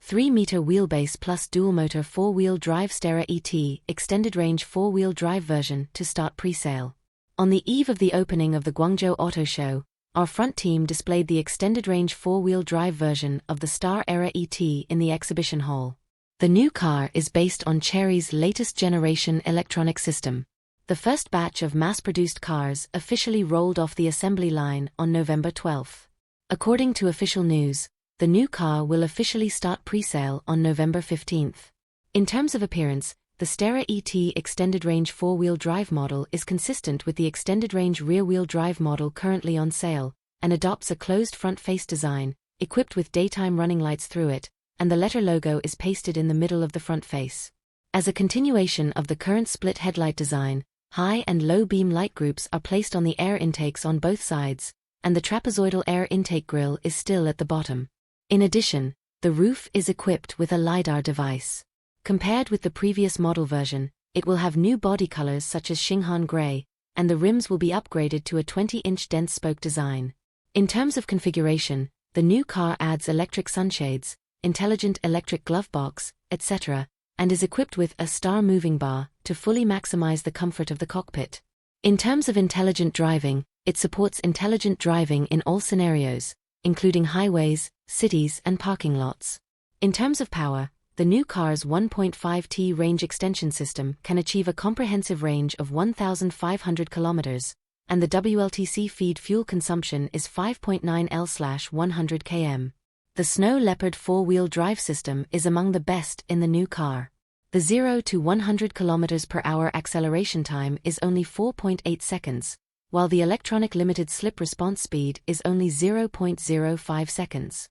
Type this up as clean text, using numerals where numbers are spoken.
3-meter wheelbase plus dual-motor 4-wheel drive Sterra ET extended range 4-wheel drive version to start pre-sale. On the eve of the opening of the Guangzhou Auto Show, our front team displayed the extended range 4-wheel drive version of the Sterra ET in the exhibition hall. The new car is based on Chery's latest generation electronic system. The first batch of mass-produced cars officially rolled off the assembly line on November 12. According to official news, the new car will officially start pre-sale on November 15. In terms of appearance, the Sterra ET extended range 4-wheel drive model is consistent with the extended range rear-wheel drive model currently on sale, and adopts a closed front-face design, equipped with daytime running lights through it, and the letter logo is pasted in the middle of the front face. As a continuation of the current split headlight design, high and low beam light groups are placed on the air intakes on both sides, and the trapezoidal air intake grille is still at the bottom. In addition, the roof is equipped with a lidar device. Compared with the previous model version, it will have new body colors such as Xinghan Grey, and the rims will be upgraded to a 20-inch dense spoke design. In terms of configuration, the new car adds electric sunshades, intelligent electric glove box, etc., and is equipped with a star moving bar to fully maximize the comfort of the cockpit. In terms of intelligent driving, it supports intelligent driving in all scenarios, including highways, cities, and parking lots. In terms of power, the new car's 1.5T range extension system can achieve a comprehensive range of 1,500 kilometers, and the WLTC feed fuel consumption is 5.9 L/100 km. The Snow Leopard 4-wheel drive system is among the best in the new car. The 0 to 100 km/h acceleration time is only 4.8 seconds, while the electronic limited slip response speed is only 0.05 seconds.